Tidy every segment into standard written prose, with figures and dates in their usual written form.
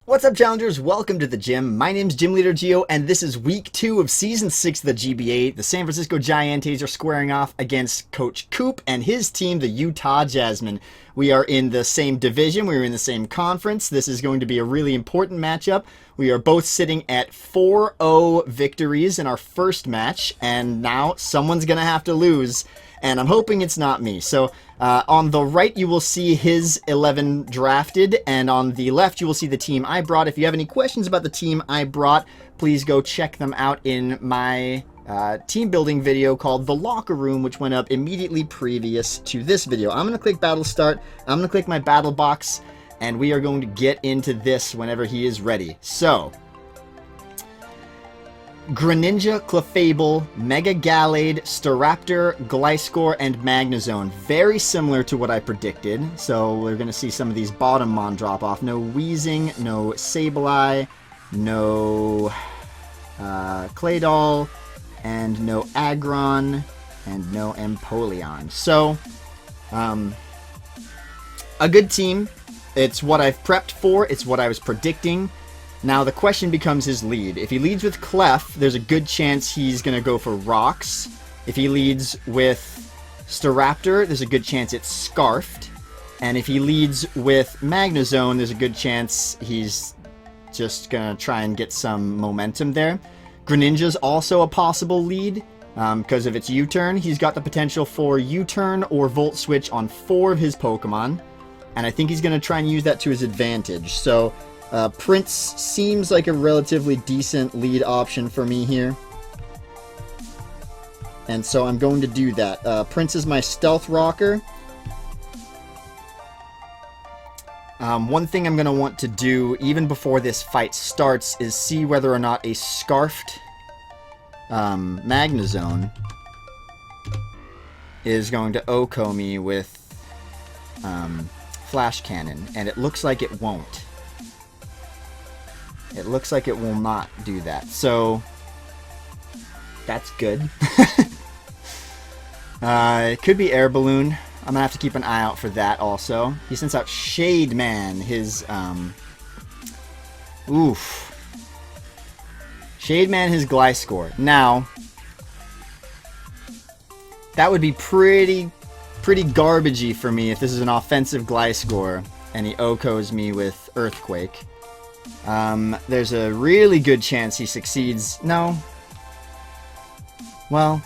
What's up, challengers? Welcome to the gym. My name's Gym Leader Gio, and this is week 2 of season 6 of the GBA. The San Francisco GiEnteis are squaring off against Coach Koop and his team, the Utah Jasmine. We are in the same division. We're in the same conference. This is going to be a really important matchup. We are both sitting at 4-0 victories in our first match, and now someone's going to have to lose, and I'm hoping it's not me. So on the right, you will see his 11 drafted, and on the left, you will see the team I brought. If you have any questions about the team I brought, please go check them out in my team building video called The Locker Room, which went up immediately previous to this video. I'm going to click Battle Start. I'm going to click my battle box, and we are going to get into this whenever he is ready. So, Greninja, Clefable, Mega Gallade, Staraptor, Gliscor, and Magnezone. Very similar to what I predicted. So we're going to see some of these bottom mon drop off. No Weezing, no Sableye, no Claydol, and no Aggron, and no Empoleon. So, a good team. It's what I've prepped for. It's what I was predicting. Now the question becomes his lead. If he leads with Clef, there's a good chance he's going to go for Rocks. If he leads with Staraptor, there's a good chance it's Scarfed. And if he leads with Magnezone, there's a good chance he's just going to try and get some momentum there. Greninja's also a possible lead because of its U-turn. He's got the potential for U-turn or Volt Switch on 4 of his Pokemon. And I think he's going to try and use that to his advantage. So Prince seems like a relatively decent lead option for me here. And so I'm going to do that. Prince is my Stealth Rocker. One thing I'm going to want to do, even before this fight starts, is see whether or not a Scarfed Magnezone is going to OHKO me with Flash Cannon. And it looks like it won't. It looks like it will not do that. So, that's good. It could be Air Balloon. I'm going to have to keep an eye out for that also. He sends out Shade Man, his, Shade Man, his Gliscor. Now, that would be pretty garbagey for me if this is an offensive Gliscor and he OHKOs me with Earthquake. There's a really good chance he succeeds. No. Well,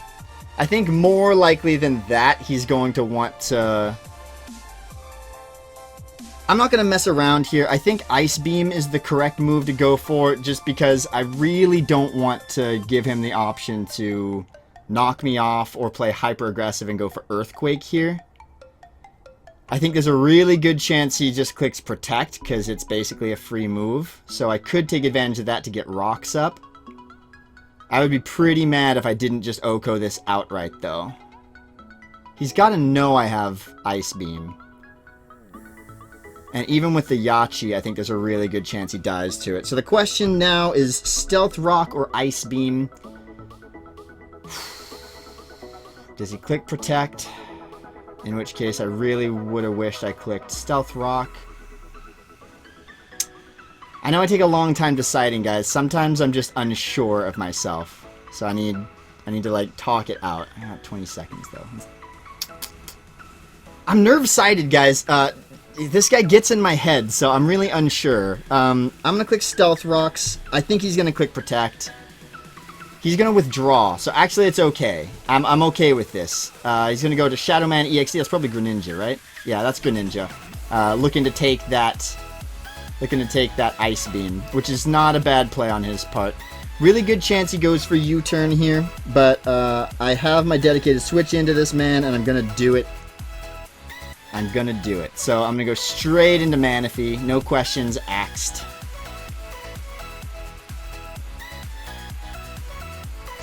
I think more likely than that, he's going to want to... I'm not going to mess around here. I think Ice Beam is the correct move to go for, just because I really don't want to give him the option to knock me off or play hyper aggressive and go for Earthquake here. I think there's a really good chance he just clicks Protect, because it's basically a free move. So I could take advantage of that to get Rocks up. I would be pretty mad if I didn't just OHKO this outright, though. He's got to know I have Ice Beam. And even with the Yachi, I think there's a really good chance he dies to it. So the question now is Stealth Rock or Ice Beam? Does he click Protect? In which case, I really would have wished I clicked Stealth Rock. I know I take a long time deciding, guys. Sometimes I'm just unsure of myself. So I need to, like, talk it out. I got 20 seconds, though. I'm nerve-sighted, guys. This guy gets in my head, so I'm really unsure. I'm going to click Stealth Rocks. I think he's going to click Protect. He's going to withdraw, so actually it's okay. I'm okay with this. He's going to go to Shadow Man EXD. That's probably Greninja, right? Yeah, that's Greninja. Looking to take that Ice Beam, which is not a bad play on his part. Really good chance he goes for U-turn here, but I have my dedicated switch into this man, and I'm going to do it. I'm going to do it. So I'm going to go straight into Manaphy. No questions asked.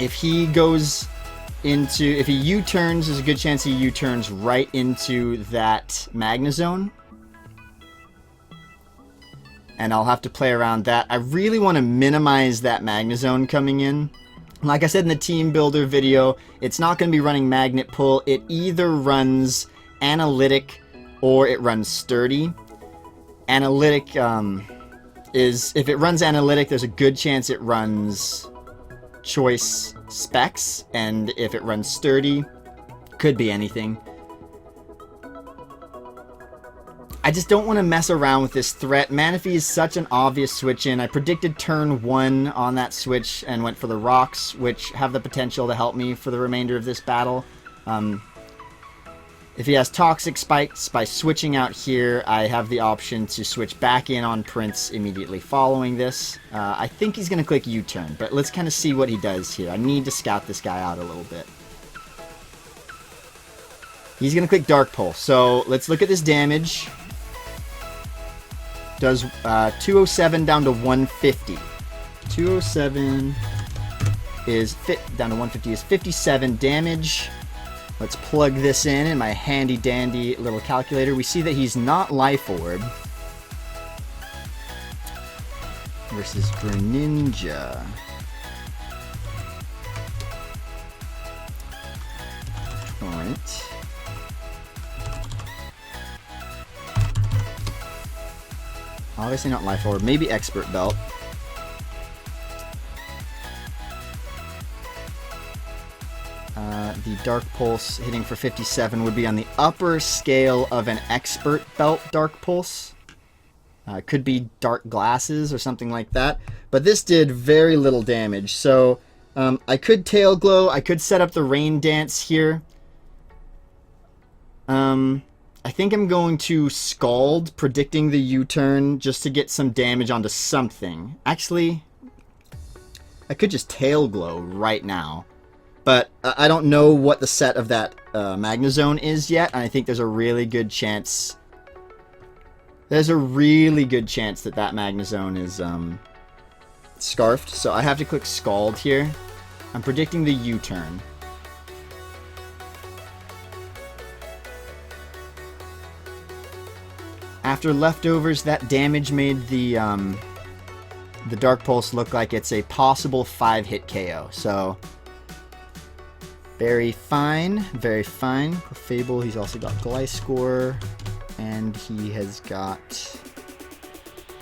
If he goes into... If he U-turns, there's a good chance he U-turns right into that Magnezone. And I'll have to play around that. I really want to minimize that Magnezone coming in. Like I said in the team builder video, it's not going to be running Magnet Pull. It either runs Analytic or it runs Sturdy. Analytic is if it runs analytic, there's a good chance it runs choice specs, and if it runs sturdy, could be anything. I just don't want to mess around with this threat. Manaphy is such an obvious switch in. I predicted turn 1 on that switch and went for the rocks, which have the potential to help me for the remainder of this battle. If he has toxic spikes, by switching out here, I have the option to switch back in on Prince immediately following this. I think he's going to click U-turn, but let's kind of see what he does here. I need to scout this guy out a little bit. He's going to click Dark Pulse, so let's look at this damage. Does 207 down to 150. 207 is down to 150 is 57 damage. Let's plug this in my handy dandy little calculator. We see that he's not Life Orb versus Greninja. Alright. Obviously not Life Orb, maybe Expert Belt. The Dark Pulse hitting for 57 would be on the upper scale of an Expert Belt Dark Pulse. Could be Dark Glasses or something like that. But this did very little damage, so I could Tail Glow, I could set up the Rain Dance here. I think I'm going to Scald, predicting the U-turn, just to get some damage onto something. Actually, I could just Tail Glow right now. But I don't know what the set of that Magnezone is yet, and I think there's a really good chance... There's a really good chance that that Magnezone is Scarfed, so I have to click Scald here. I'm predicting the U-turn. After leftovers, that damage made the Dark Pulse look like it's a possible 5-hit KO, so... Very fine, very fine. Clefable, he's also got Gliscor, and he has got...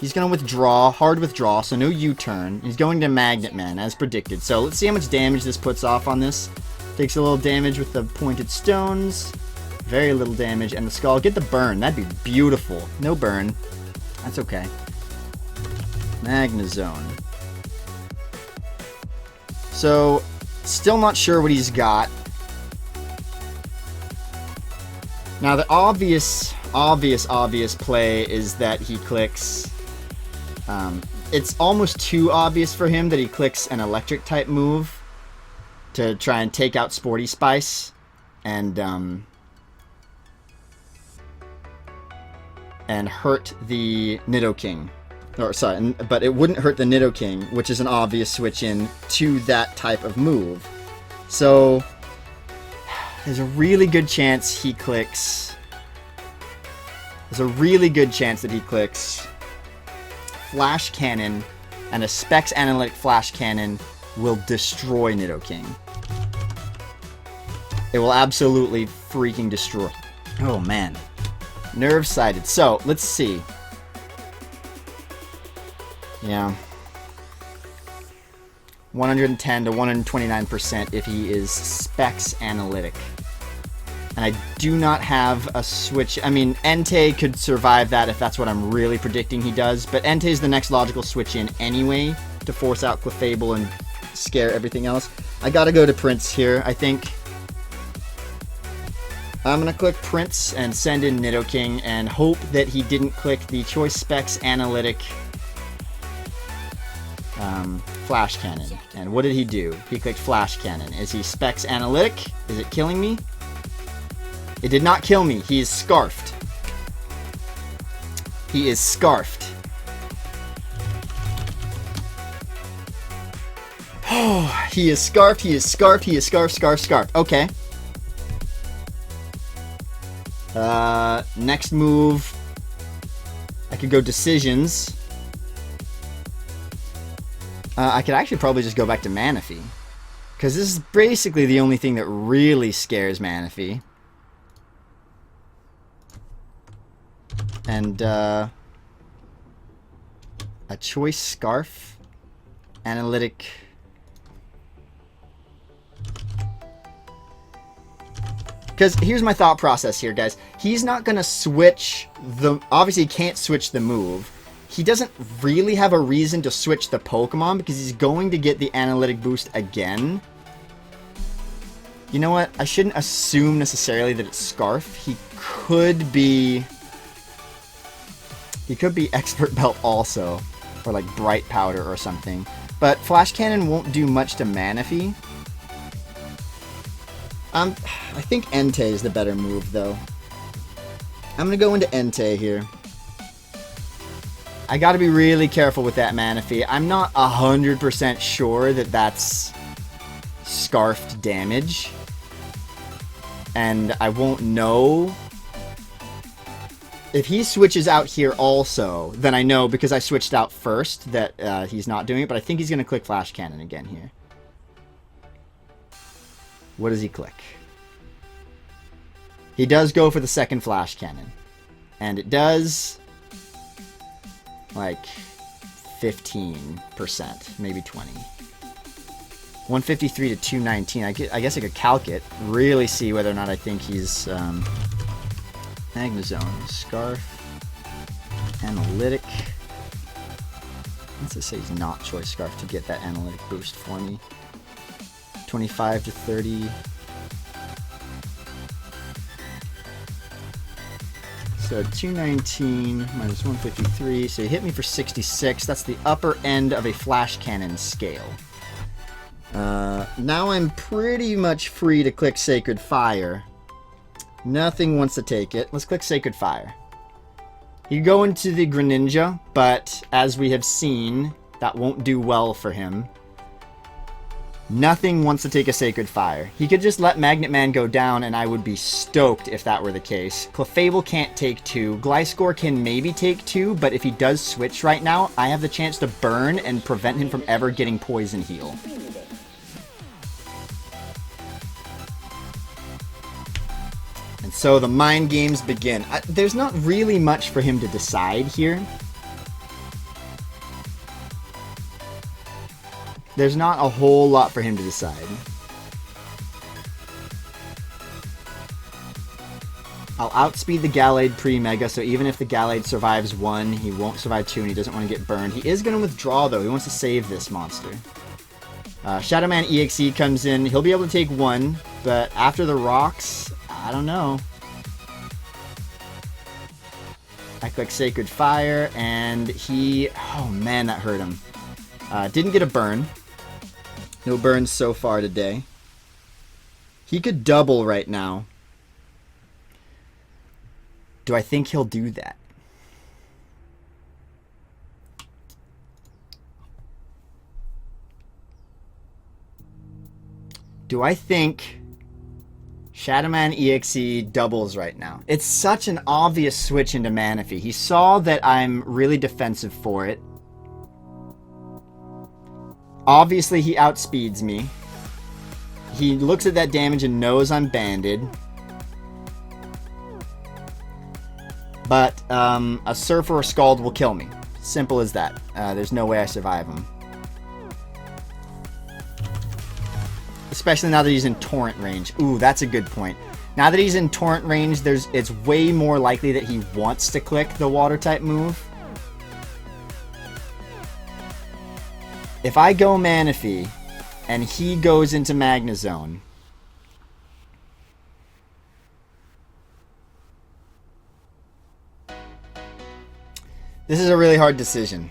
He's going to withdraw, hard withdraw, so no U-turn. He's going to Magnet Man, as predicted. So let's see how much damage this puts off on this. Takes a little damage with the Pointed Stones. Very little damage, and the Skull. Get the burn, that'd be beautiful. No burn. That's okay. Magnezone. So... Still not sure what he's got. Now the obvious play is that he clicks... it's almost too obvious for him that he clicks an electric type move to try and take out Sporty Spice and hurt the Nidoking. Or, sorry, but it wouldn't hurt the Nidoking, which is an obvious switch in to that type of move. So, there's a really good chance he clicks... There's a really good chance that he clicks Flash Cannon, and a Specs Analytic Flash Cannon will destroy Nidoking. It will absolutely freaking destroy. Oh, man. Nerve-sighted. So, let's see. Yeah. 110 to 129% if he is Specs Analytic. And I do not have a switch. I mean, Entei could survive that if that's what I'm really predicting he does. But Entei is the next logical switch in anyway to force out Clefable and scare everything else. I gotta go to Prince here, I think. I'm gonna click Prince and send in Nidoking and hope that he didn't click the Choice Specs Analytic Flash Cannon. And what did he do? He clicked Flash Cannon. Is he Specs Analytic? Is it killing me? It did not kill me. He is Scarfed. He is Scarfed. Oh, he is Scarfed, he is Scarfed, he is Scarfed. Okay. Next move. I could go Decisions. I could actually probably just go back to Manaphy. Because this is basically the only thing that really scares Manaphy. And, A choice scarf. Analytic. Because here's my thought process here, guys. He's not going to switch the... Obviously, he can't switch the move. He doesn't really have a reason to switch the Pokemon because he's going to get the analytic boost again. You know what? I shouldn't assume necessarily that it's Scarf. He could be... He could be Expert Belt also. Or like Bright Powder or something. But Flash Cannon won't do much to Manaphy. I think Entei is the better move, though. I'm going to go into Entei here. I got to be really careful with that Manaphy. I'm not 100% sure that that's scarfed damage. And I won't know. If he switches out here also, then I know because I switched out first that he's not doing it. But I think he's going to click Flash Cannon again here. What does he click? He does go for the second Flash Cannon. And it does... like 15%, maybe 20. 153 to 219. I guess I could calc it, really see whether or not I think he's Magnezone, Scarf, Analytic. Let's just say he's not Choice Scarf to get that Analytic boost for me. 25 to 30. So 219 minus 153, so he hit me for 66. That's the upper end of a Flash Cannon scale. Now I'm pretty much free to click Sacred Fire. Nothing wants to take it. Let's click Sacred Fire. You go into the Greninja, but as we have seen, that won't do well for him. Nothing wants to take a Sacred Fire. He could just let Magnet Man go down, and I would be stoked if that were the case. Clefable can't take 2. Gliscor can maybe take 2, but if he does switch right now, I have the chance to burn and prevent him from ever getting Poison Heal. And so the mind games begin. There's not really much for him to decide here. There's not a whole lot for him to decide. I'll outspeed the Gallade pre-Mega, so even if the Gallade survives 1, he won't survive 2, and he doesn't want to get burned. He is going to withdraw, though. He wants to save this monster. Shadow Man EXE comes in. He'll be able to take 1, but after the rocks, I don't know. I click Sacred Fire, and he... Oh, man, that hurt him. Didn't get a burn. No burns so far today. He could double right now. Do I think he'll do that? Do I think Shadow Man EXE doubles right now? It's such an obvious switch into Manaphy. He saw that I'm really defensive for it. Obviously, he outspeeds me. He looks at that damage and knows I'm banded. But a Surf or a Scald will kill me. Simple as that. There's no way I survive him. Especially now that he's in Torrent range. Ooh, that's a good point. Now that he's in Torrent range, it's way more likely that he wants to click the Water-type move. If I go Manaphy, and he goes into Magnezone, this is a really hard decision.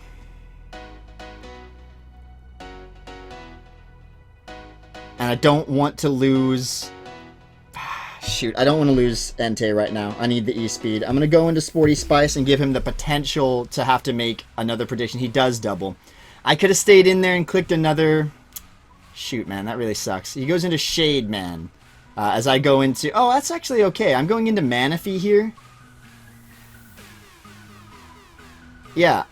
And I don't want to lose... Shoot, I don't want to lose Entei right now. I need the E-Speed. I'm going to go into Sporty Spice and give him the potential to have to make another prediction. He does double. I could have stayed in there and clicked another... Shoot, man, that really sucks. He goes into Shade Man. As I go into... Oh, that's actually okay. I'm going into Manaphy here. Yeah.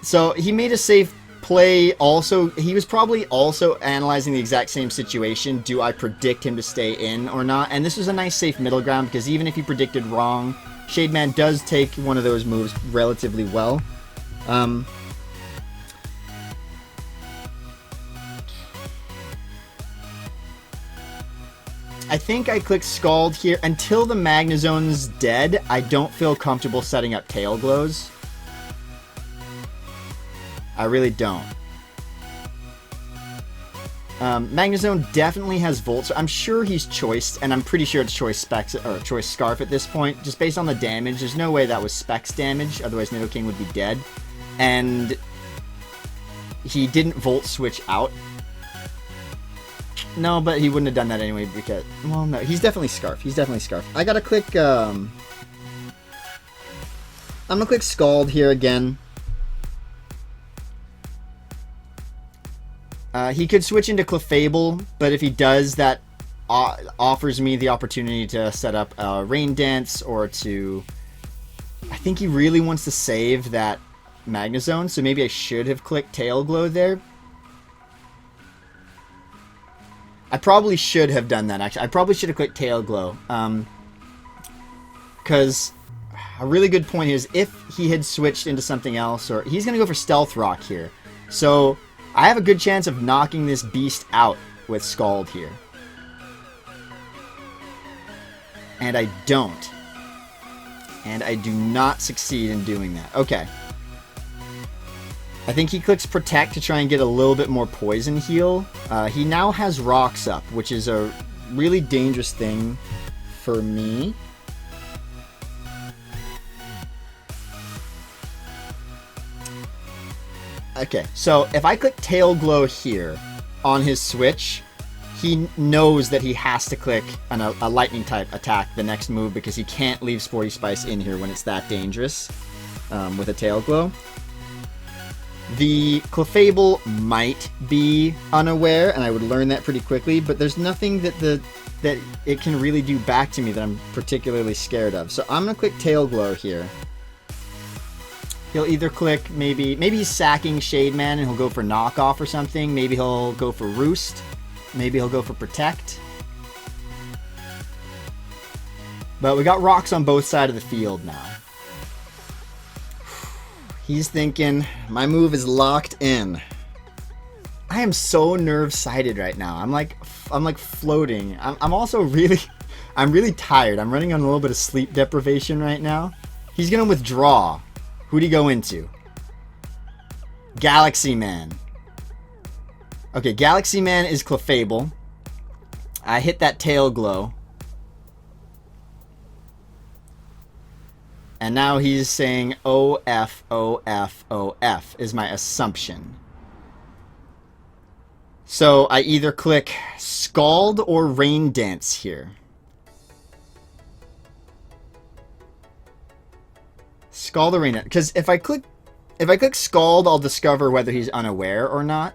So, he made a safe play also. He was probably also analyzing the exact same situation. Do I predict him to stay in or not? And this was a nice safe middle ground because even if he predicted wrong, Shade Man does take one of those moves relatively well. I think I click Scald here. Until the Magnazone's dead, I don't feel comfortable setting up Tail Glows. I really don't. Magnazone definitely has Volt, so I'm sure he's choiced, and I'm pretty sure it's choice Specs or choice Scarf at this point, just based on the damage. There's no way that was Specs damage, otherwise Nidoking would be dead. And he didn't Volt Switch out. No, but he wouldn't have done that anyway because, well, no, he's definitely Scarf. He's definitely Scarf. I gotta click, I'm gonna click Scald here again. He could switch into Clefable, but if he does, that offers me the opportunity to set up a Rain Dance or to... I think he really wants to save that Magnazone, so maybe I should have clicked Tail Glow there. I probably should have done that, actually. I probably should have clicked Tail Glow. Because a really good point here is if he had switched into something else, or he's going to go for Stealth Rock here. So I have a good chance of knocking this beast out with Scald here. And I don't. And I do not succeed in doing that. Okay. I think he clicks Protect to try and get a little bit more Poison Heal. He now has Rocks up, which is a really dangerous thing for me. Okay, so if I click Tail Glow here on his switch, he knows that he has to click a Lightning type attack the next move because he can't leave Sporty Spice in here when it's that dangerous with a Tail Glow. The Clefable might be unaware, and I would learn that pretty quickly, but there's nothing that it can really do back to me that I'm particularly scared of. So I'm going to click Tail Glow here. He'll either click, maybe he's sacking Shade Man and he'll go for Knockoff or something. Maybe he'll go for Roost. Maybe he'll go for Protect. But we got rocks on both sides of the field now. He's thinking, my move is locked in. I am so nerve-sighted right now. I'm like floating. I'm also really, I'm really tired. I'm running on a little bit of sleep deprivation right now. He's gonna withdraw. Who'd he go into? Galaxy Man. Okay, Galaxy Man is Clefable. I hit that Tail Glow. And now he's saying OF, OF, OF is my assumption. So I either click Scald or Rain Dance here. Scald or Rain Dance. Because if I click Scald, I'll discover whether he's unaware or not.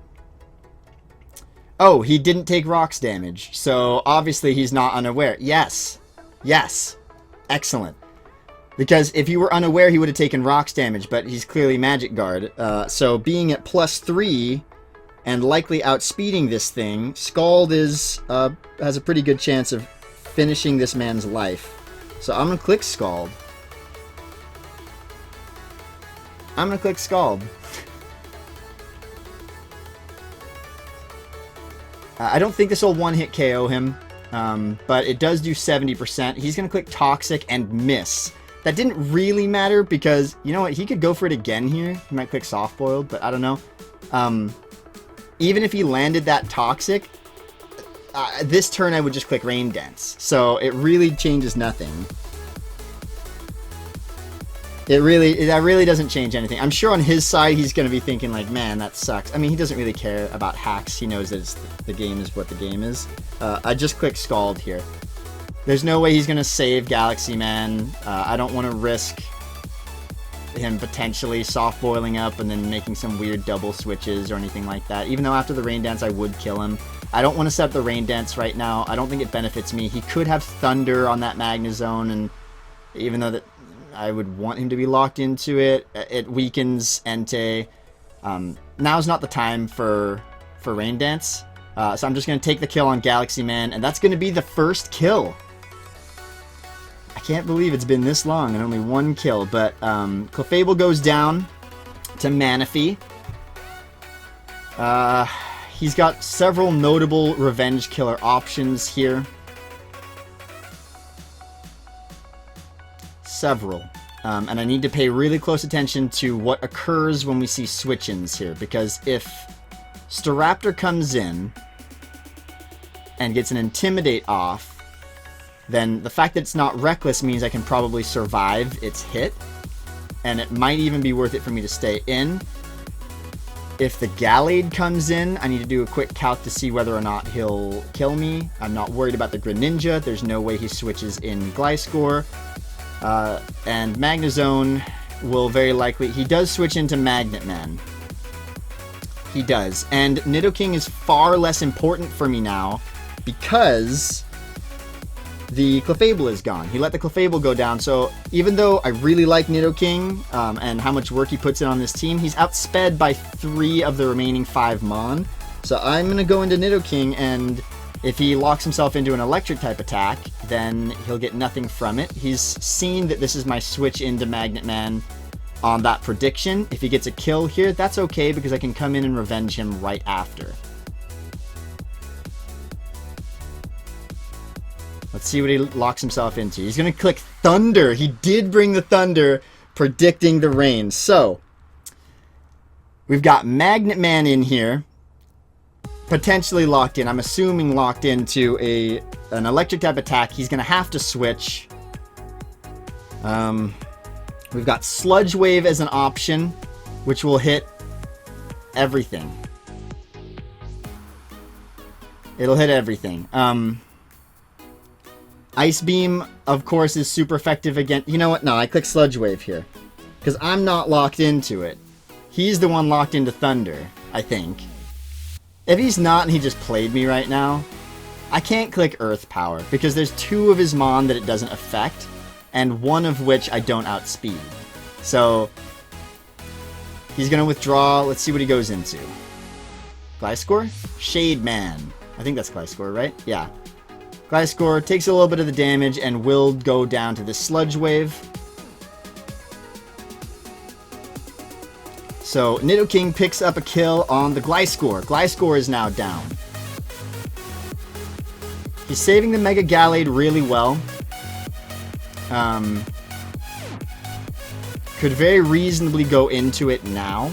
Oh, he didn't take rocks damage. So obviously he's not unaware. Yes. Yes. Excellent. Because if he were unaware, he would have taken rocks damage, but he's clearly Magic Guard. So being at +3 and likely outspeeding this thing, Scald has a pretty good chance of finishing this man's life. So I'm going to click Scald. I'm going to click Scald. I don't think this will one-hit KO him, but it does do 70%. He's going to click Toxic and miss. That didn't really matter because, you know what, he could go for it again here. He might click Soft Boiled, but I don't know. Even if he landed that Toxic, this turn I would just click Rain Dance. So it really changes nothing. That really doesn't change anything. I'm sure on his side he's going to be thinking like, man, that sucks. I mean, he doesn't really care about hacks. He knows that the game is what the game is. I just click Scald here. There's no way he's going to save Galaxy Man. I don't want to risk him potentially soft boiling up and then making some weird double switches or anything like that. Even though after the Rain Dance I would kill him. I don't want to set up the Rain Dance right now. I don't think it benefits me. He could have Thunder on that Magnazone, and even though that I would want him to be locked into it, it weakens Entei. Now's not the time for Rain Dance. So I'm just going to take the kill on Galaxy Man, and that's going to be the first kill. I can't believe it's been this long and only one kill, but Clefable goes down to Manaphy. He's got several notable Revenge Killer options here. several. And I need to pay really close attention to what occurs when we see switch-ins here. Because if Staraptor comes in and gets an Intimidate off, then the fact that it's not Reckless means I can probably survive its hit. And it might even be worth it for me to stay in. If the Gallade comes in, I need to do a quick calc to see whether or not he'll kill me. I'm not worried about the Greninja. There's no way he switches in Gliscor. And Magnezone will very likely... He does switch into Magnet Man. He does. And Nidoking is far less important for me now because the Clefable is gone. He let the Clefable go down, so even though I really like Nidoking and how much work he puts in on this team, he's outsped by 3 of the remaining 5 Mon. So I'm going to go into Nidoking, and if he locks himself into an electric type attack, then he'll get nothing from it. He's seen that this is my switch into Magnet Man on that prediction. If he gets a kill here, that's okay because I can come in and revenge him right after. Let's see what he locks himself into. He's going to click Thunder. He did bring the Thunder, predicting the rain. So, we've got Magnet Man in here, potentially locked in. I'm assuming locked into an electric type attack. He's going to have to switch. We've got Sludge Wave as an option, which will hit everything. It'll hit everything. Ice Beam, of course, is super effective again. You know what? No, I click Sludge Wave here. Because I'm not locked into it. He's the one locked into Thunder, I think. If he's not and he just played me right now, I can't click Earth Power. Because there's 2 of his Mon that it doesn't affect. And 1 of which I don't outspeed. So, he's going to withdraw. Let's see what he goes into. Gliscor? Shade Man. I think that's Gliscor, right? Yeah. Gliscor takes a little bit of the damage and will go down to the Sludge Wave. So, Nidoking picks up a kill on the Gliscor. Gliscor is now down. He's saving the Mega Gallade really well. Could very reasonably go into it now.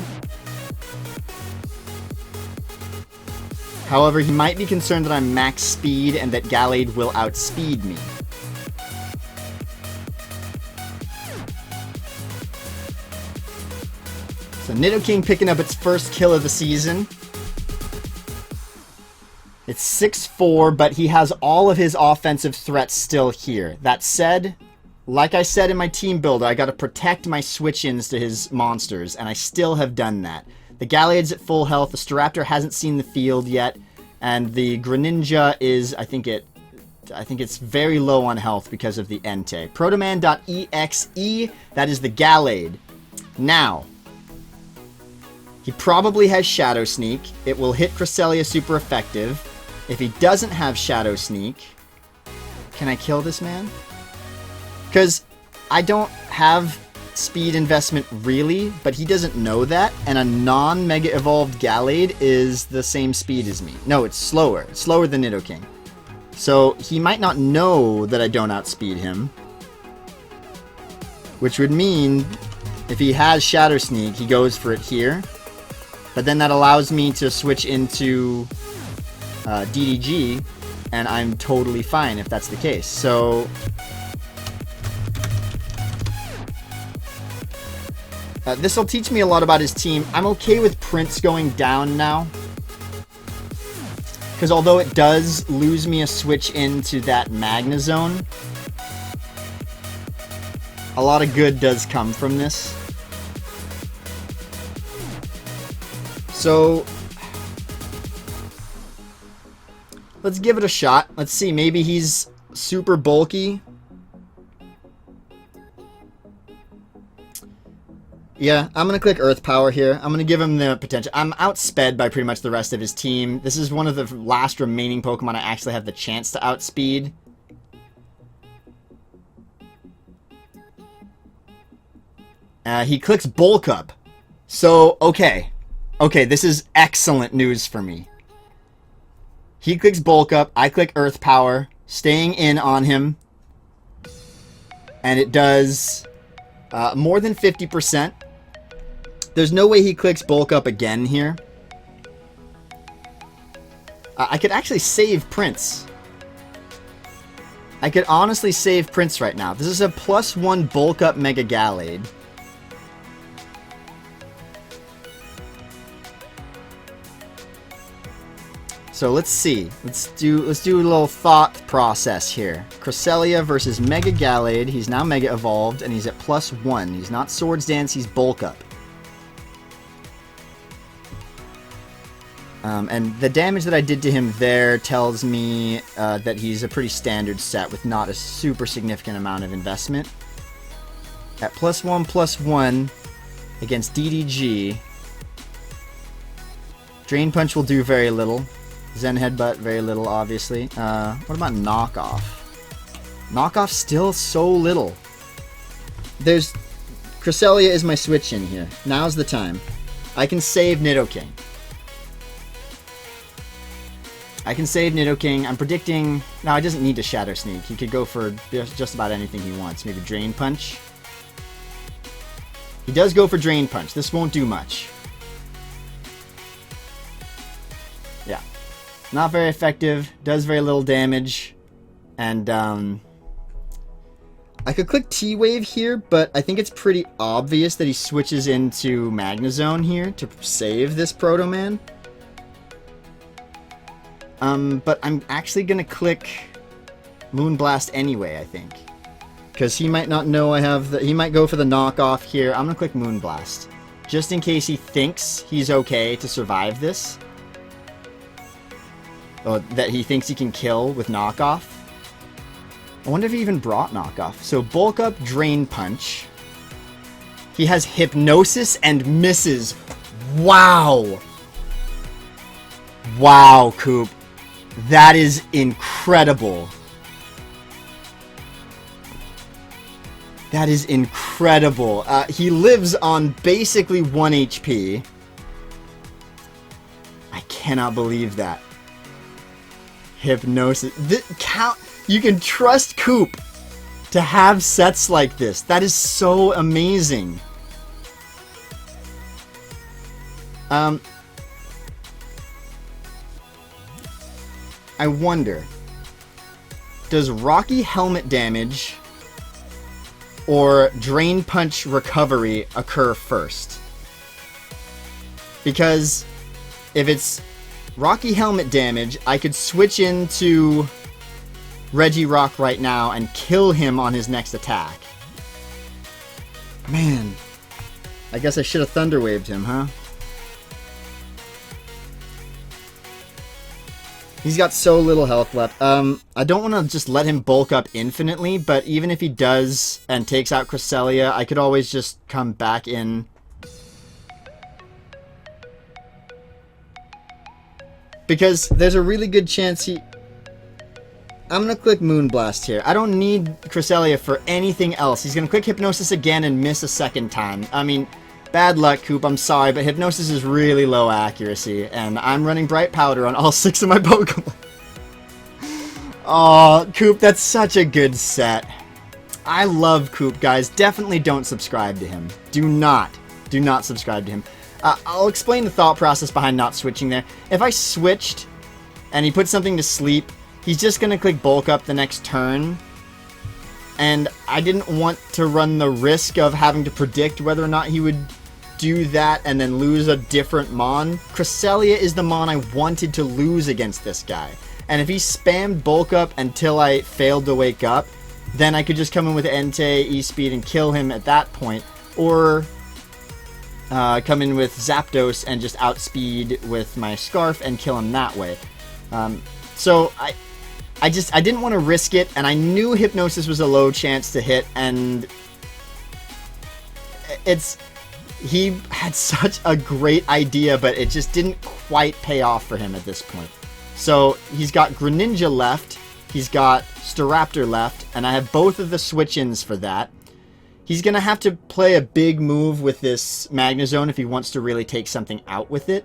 However, he might be concerned that I'm max speed and that Gallade will outspeed me. So Nidoking picking up its first kill of the season. It's 6-4, but he has all of his offensive threats still here. That said, like I said in my team builder, I gotta protect my switch-ins to his monsters, and I still have done that. The Gallade's at full health, the Staraptor hasn't seen the field yet, and the Greninja is, I think it's very low on health because of the Entei. Protoman.exe, that is the Gallade. Now, he probably has Shadow Sneak. It will hit Cresselia super effective. If he doesn't have Shadow Sneak, can I kill this man? Because I don't have speed investment really, but he doesn't know that, and a non-Mega Evolved Gallade is the same speed as me. No, it's slower. It's slower than Nidoking. So he might not know that I don't outspeed him, which would mean if he has Shadow Sneak, he goes for it here. But then that allows me to switch into DDG, and I'm totally fine if that's the case. So this will teach me a lot about his team. I'm okay with Prince going down now, because although it does lose me a switch into that Magnezone, a lot of good does come from this. So let's give it a shot. Let's see, maybe he's super bulky. Yeah, I'm going to click Earth Power here. I'm going to give him the potential. I'm outsped by pretty much the rest of his team. This is one of the last remaining Pokemon I actually have the chance to outspeed. He clicks Bulk Up. So, okay. Okay, this is excellent news for me. He clicks Bulk Up. I click Earth Power. Staying in on him. And it does more than 50%. There's no way he clicks bulk up again here. I could actually save Prince. I could honestly save Prince right now. This is a +1 bulk up Mega Gallade. So let's see. Let's do a little thought process here. Cresselia versus Mega Gallade. He's now Mega Evolved and he's at +1. He's not Swords Dance, he's bulk up. And the damage that I did to him there tells me that he's a pretty standard set with not a super significant amount of investment. At +1/+1 against DDG, Drain Punch will do very little. Zen Headbutt, very little, obviously. What about Knockoff? Knockoff still so little. Cresselia is my switch in here. Now's the time. I can save Nidoking. I'm predicting... No, he doesn't need to Shadow Sneak. He could go for just about anything he wants. Maybe Drain Punch. He does go for Drain Punch. This won't do much. Yeah. Not very effective. Does very little damage. And, I could click T-Wave here, but I think it's pretty obvious that he switches into Magnezone here to save this Proto Man. But I'm actually gonna click Moonblast anyway, I think. Because he might not know I have the... He might go for the knockoff here. I'm gonna click Moonblast. Just in case he thinks he's okay to survive this. Oh, that he thinks he can kill with knockoff. I wonder if he even brought knockoff. So bulk up, Drain Punch. He has Hypnosis and misses. Wow! Wow, Coop. That is incredible. That is incredible. He lives on basically 1 HP. I cannot believe that. Hypnosis. You can trust Coop to have sets like this. That is so amazing. I wonder, does Rocky Helmet damage or Drain Punch recovery occur first? Because if it's Rocky Helmet damage, I could switch into Regirock right now and kill him on his next attack. Man, I guess I should have Thunder Waved him, huh? He's got so little health left. I don't want to just let him bulk up infinitely, but even if he does and takes out Cresselia, I could always just come back in. Because there's a really good chance he... I'm going to click Moonblast here. I don't need Cresselia for anything else. He's going to click Hypnosis again and miss a second time. I mean... Bad luck, Coop, I'm sorry, but Hypnosis is really low accuracy, and I'm running Bright Powder on all 6 of my Pokemon. Oh, Coop, that's such a good set. I love Coop, guys. Definitely don't subscribe to him. Do not subscribe to him. I'll explain the thought process behind not switching there. If I switched, and he put something to sleep, he's just going to click Bulk Up the next turn. And I didn't want to run the risk of having to predict whether or not he would do that and then lose a different Mon. Cresselia is the Mon I wanted to lose against this guy. And if he spammed Bulk Up until I failed to wake up, then I could just come in with Entei, E-Speed, and kill him at that point. Or come in with Zapdos and just outspeed with my Scarf and kill him that way. So I didn't want to risk it, and I knew Hypnosis was a low chance to hit, and he had such a great idea, but it just didn't quite pay off for him at this point. So he's got Greninja left, he's got Staraptor left, and I have both of the switch-ins for that. He's going to have to play a big move with this Magnezone if he wants to really take something out with it.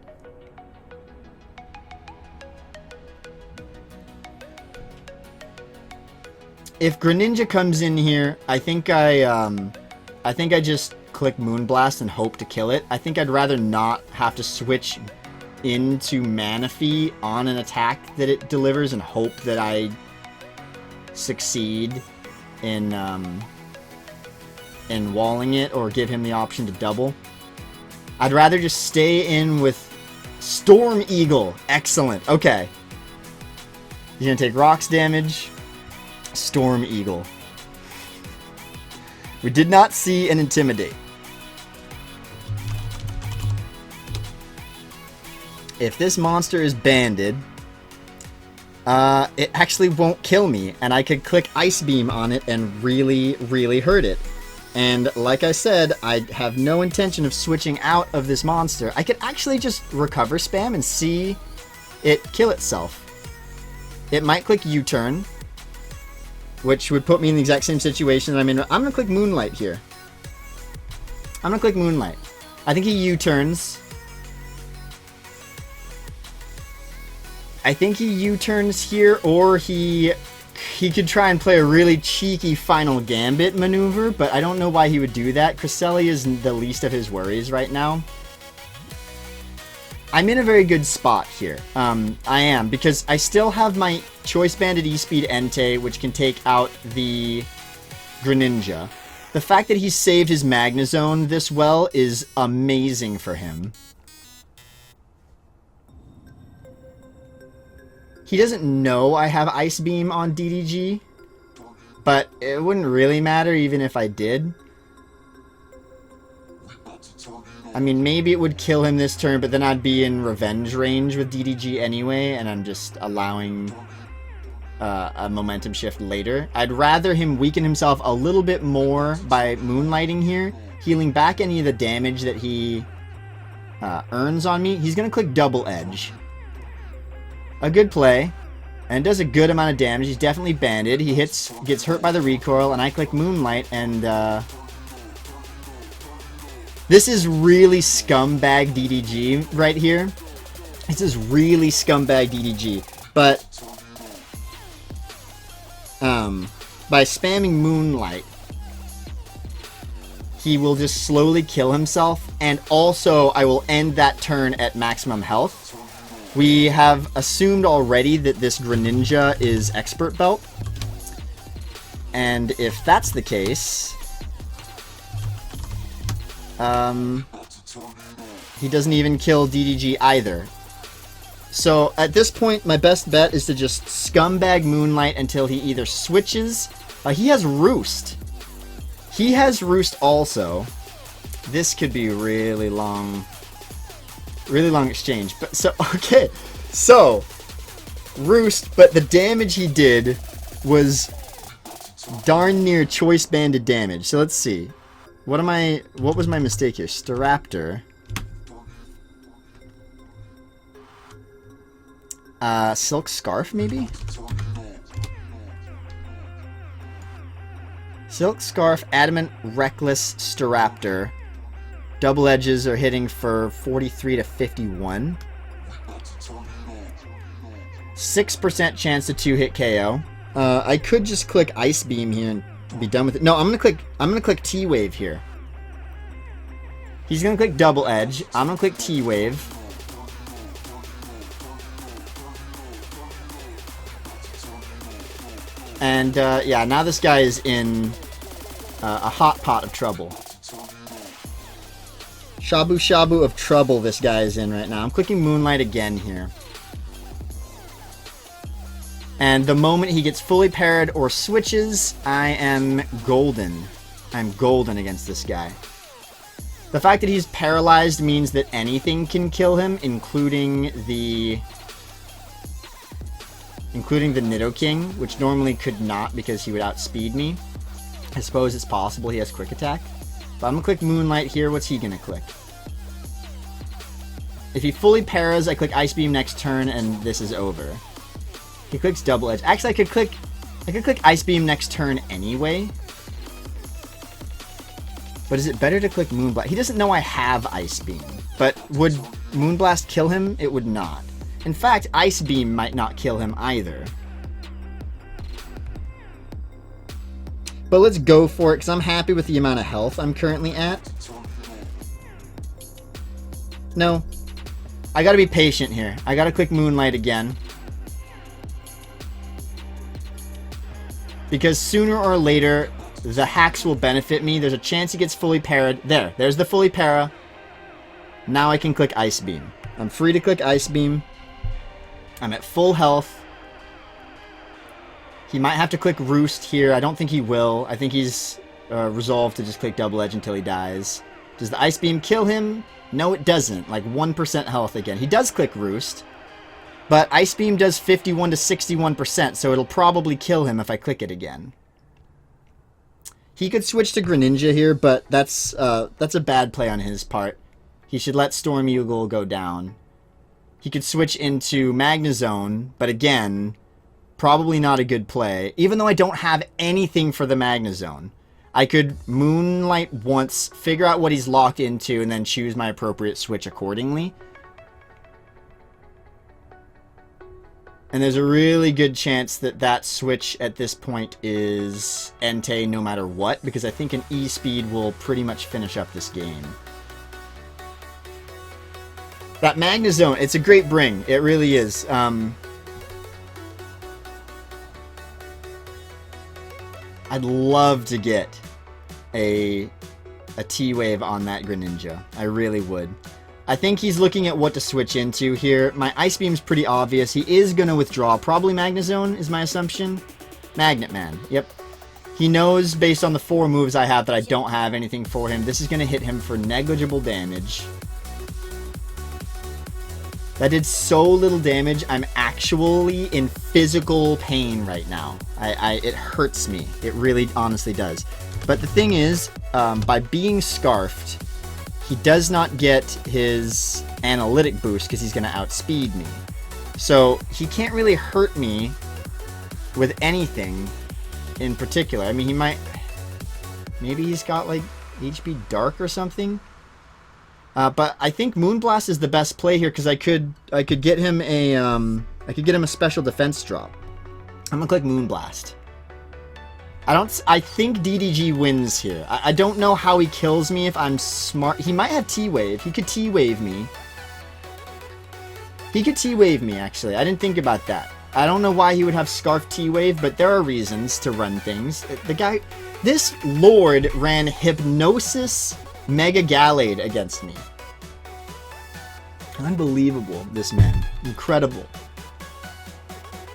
if Greninja comes in here, I think I just click Moonblast and hope to kill it. I think I'd rather not have to switch into Manaphy on an attack that it delivers and hope that I succeed in walling it or give him the option to double. I'd rather just stay in with Storm Eagle. Excellent. Okay. He's gonna take rocks damage. Storm Eagle. We did not see an Intimidate. If this monster is banded, it actually won't kill me, and I could click Ice Beam on it and really, really hurt it. And like I said, I have no intention of switching out of this monster. I could actually just recover spam and see it kill itself. It might click U-turn, which would put me in the exact same situation that I'm in. I'm going to click Moonlight here. I'm going to click Moonlight. I think he U-turns. I think he U-turns here, or he could try and play a really cheeky Final Gambit maneuver, but I don't know why he would do that. Cresselia is the least of his worries right now. I'm in a very good spot here. I am, because I still have my Choice Banded E-Speed Entei, which can take out the Greninja. The fact that he saved his Magnezone this well is amazing for him. He doesn't know I have Ice Beam on DDG, but it wouldn't really matter even if I did. I mean, maybe it would kill him this turn, but then I'd be in revenge range with DDG anyway, and I'm just allowing a momentum shift later. I'd rather him weaken himself a little bit more by Moonlighting here, healing back any of the damage that he earns on me. He's going to click Double Edge. A good play, and does a good amount of damage. He's definitely banded. He gets hurt by the recoil, and I click Moonlight, and this is really scumbag DDG right here. This is really scumbag DDG, but by spamming Moonlight, he will just slowly kill himself, and also I will end that turn at maximum health. We have assumed already that this Greninja is Expert Belt. And if that's the case, he doesn't even kill DDG either. So at this point, my best bet is to just scumbag Moonlight until he either switches. He has Roost. He has Roost also. This could be really long. Really long exchange, but so okay, so Roost, but the damage he did was darn near choice banded damage. So let's see, what was my mistake here? Staraptor, Silk Scarf maybe. Silk Scarf, Adamant, Reckless, Staraptor. Double edges are hitting for 43 to 51. 6% chance to 2-hit KO. I could just click Ice Beam here and be done with it. No, I'm gonna click T-Wave here. He's gonna click Double Edge. I'm gonna click T-Wave. And yeah, now this guy is in a hot pot of trouble. Shabu Shabu of trouble this guy is in right now. I'm clicking Moonlight again here. And the moment he gets fully parried or switches, I am golden. I'm golden against this guy. The fact that he's paralyzed means that anything can kill him, including the Nidoking, which normally could not because he would outspeed me. I suppose it's possible he has Quick Attack. But I'm going to click Moonlight here. What's he going to click? If he fully paras, I click Ice Beam next turn, and this is over. He clicks Double Edge. Actually, I could click Ice Beam next turn anyway. But is it better to click Moonblast? He doesn't know I have Ice Beam. But would Moonblast kill him? It would not. In fact, Ice Beam might not kill him either. But let's go for it, because I'm happy with the amount of health I'm currently at. No. I gotta be patient here. I gotta click Moonlight again. Because sooner or later, the hacks will benefit me. There's a chance he gets fully parried. There's the fully para. Now I can click Ice Beam. I'm free to click Ice Beam. I'm at full health. He might have to click Roost here. I don't think he will. I think he's resolved to just click Double Edge until he dies. Does the Ice Beam kill him? No, it doesn't. Like 1% health again. He does click Roost. But Ice Beam does 51 to 61%, so it'll probably kill him if I click it again. He could switch to Greninja here, but that's a bad play on his part. He should let Storm Eagle go down. He could switch into Magnezone, but again, probably not a good play. Even though I don't have anything for the Magnezone. I could Moonlight once, figure out what he's locked into, and then choose my appropriate switch accordingly. And there's a really good chance that that switch at this point is Entei no matter what, because I think an E-Speed will pretty much finish up this game. That Magnezone, it's a great bring. It really is. I'd love to get a T-Wave on that Greninja. I really would. I think he's looking at what to switch into here. My Ice Beam's pretty obvious. He is going to withdraw. Probably Magnezone is my assumption. Magnet Man. Yep. He knows based on the 4 moves I have that I don't have anything for him. This is going to hit him for negligible damage. That did so little damage, I'm actually in physical pain right now. It hurts me. It really honestly does. But the thing is, by being Scarfed, he does not get his analytic boost because he's going to outspeed me. So he can't really hurt me with anything in particular. I mean, he might... Maybe he's got like HP Dark or something. But I think Moonblast is the best play here because I could get him a special defense drop. I'm gonna click Moonblast. I think DDG wins here. I don't know how he kills me if I'm smart. He might have T-Wave. He could T-Wave me. He could T-Wave me, actually. I didn't think about that. I don't know why he would have Scarf T-Wave, but there are reasons to run things. This Lord ran Hypnosis Mega Gallade against me. Unbelievable, this man. Incredible.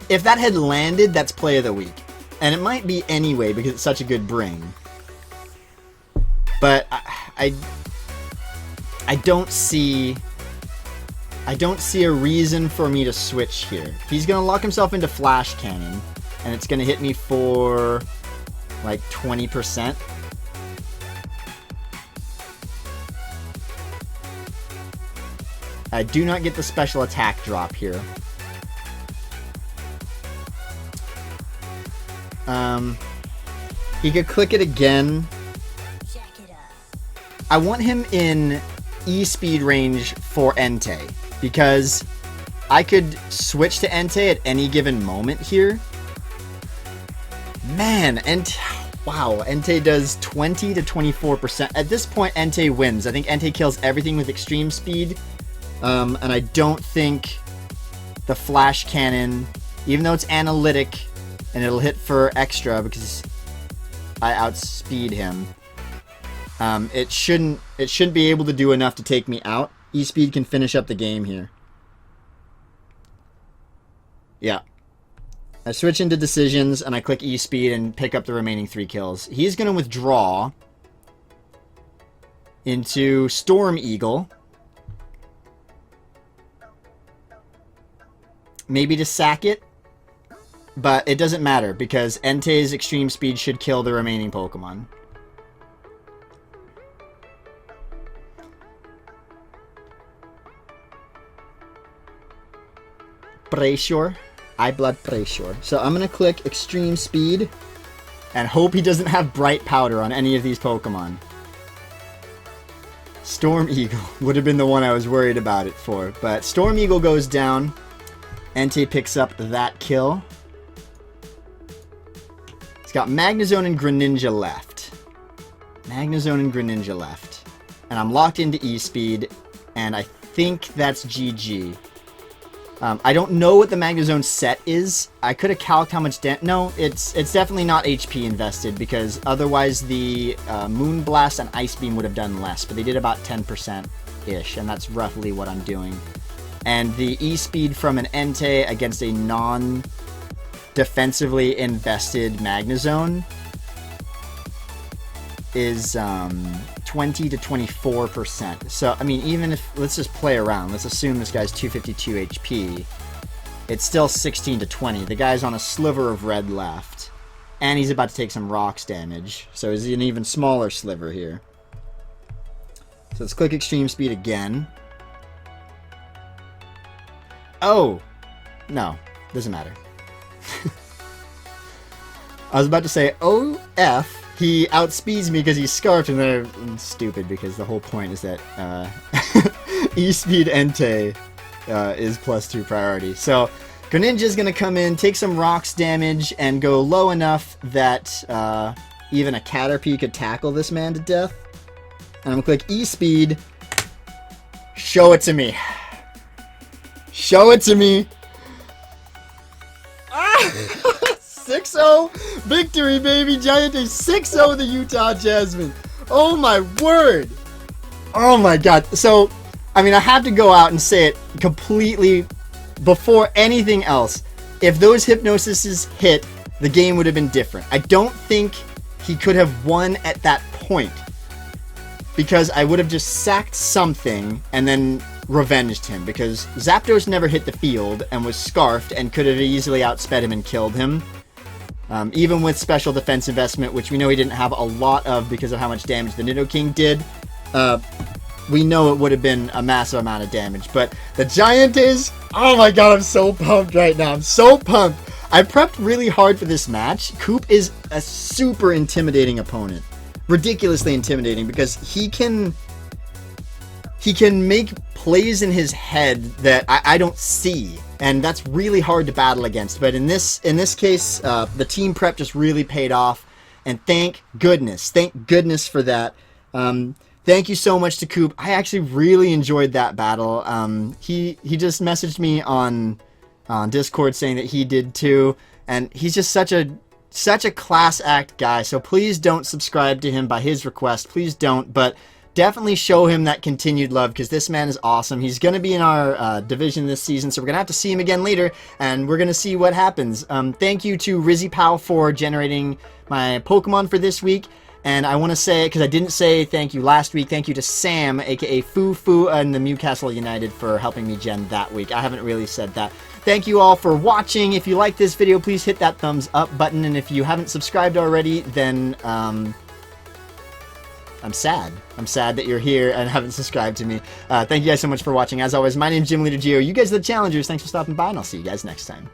If that had landed, that's play of the week. And it might be anyway because it's such a good bring. But I don't see a reason for me to switch here. He's going to lock himself into Flash Cannon and it's going to hit me for like 20%. I do not get the special attack drop here. He could click it again. I want him in E-Speed range for Entei because I could switch to Entei at any given moment here. Man, wow, Entei does 20 to 24%. At this point, Entei wins. I think Entei kills everything with extreme speed. And I don't think the Flash Cannon, even though it's analytic and it'll hit for extra because I outspeed him, it shouldn't be able to do enough to take me out. E-Speed can finish up the game here. Yeah. I switch into decisions and I click E-Speed and pick up the remaining 3 kills. He's going to withdraw into Storm Eagle. Maybe to sack it, but it doesn't matter because Entei's extreme speed should kill the remaining Pokemon. Pressure. Eye blood pressure. So I'm going to click extreme speed and hope he doesn't have bright powder on any of these Pokemon. Storm Eagle would have been the one I was worried about it for, but Storm Eagle goes down. Entei picks up that kill. He's got Magnezone and Greninja left. Magnezone and Greninja left. And I'm locked into E-Speed, and I think that's GG. I don't know what the Magnezone set is. I could have calced how much no, it's definitely not HP invested, because otherwise the Moonblast and Ice Beam would have done less, but they did about 10%-ish, and that's roughly what I'm doing. And the E-Speed from an Entei against a non-defensively invested Magnezone is 20 to 24%. So, I mean, even if, let's just play around. Let's assume this guy's 252 HP. It's still 16 to 20. The guy's on a sliver of red left. And he's about to take some rocks damage. So he's an even smaller sliver here. So let's click Extreme Speed again. Oh! No. Doesn't matter. I was about to say, oh, F. He outspeeds me because he's scarfed, and they're stupid because the whole point is that E-Speed Entei is +2 priority. So Greninja's going to come in, take some rocks damage, and go low enough that even a Caterpie could tackle this man to death. And I'm going to click E-Speed. Show it to me. Show it to me. 6-0 victory, baby. GiEnteis 6-0 the Utah Jasmine. Oh my word. Oh my god. So, I mean, I have to go out and say it completely before anything else. If those Hypnosises hit, the game would have been different. I don't think he could have won at that point, because I would have just sacked something and then revenged him, because Zapdos never hit the field and was scarfed and could have easily outsped him and killed him. Even with special defense investment, which we know he didn't have a lot of because of how much damage the Nidoking did, we know it would have been a massive amount of damage. But the GiEnteis, oh my god, I'm so pumped right now. I'm so pumped. I prepped really hard for this match. Koop is a super intimidating opponent. Ridiculously intimidating, because he can make plays in his head that I don't see, and that's really hard to battle against. But in this case, the team prep just really paid off, and thank goodness for that. Thank you so much to Koop. I actually really enjoyed that battle. He just messaged me on Discord saying that he did too, and he's just such a class act guy. So please don't subscribe to him by his request. Please don't, but definitely show him that continued love, because this man is awesome. He's going to be in our division this season, so we're going to have to see him again later, and we're going to see what happens. Thank you to RizzyPow for generating my Pokemon for this week. And I want to say, because I didn't say thank you last week, thank you to Sam, aka Foo and the Mewcastle United, for helping me gen that week. I haven't really said that. Thank you all for watching. If you like this video, please hit that thumbs up button. And if you haven't subscribed already, then I'm sad. I'm sad that you're here and haven't subscribed to me. Thank you guys so much for watching. As always, my name's GBA. You guys are the challengers. Thanks for stopping by, and I'll see you guys next time.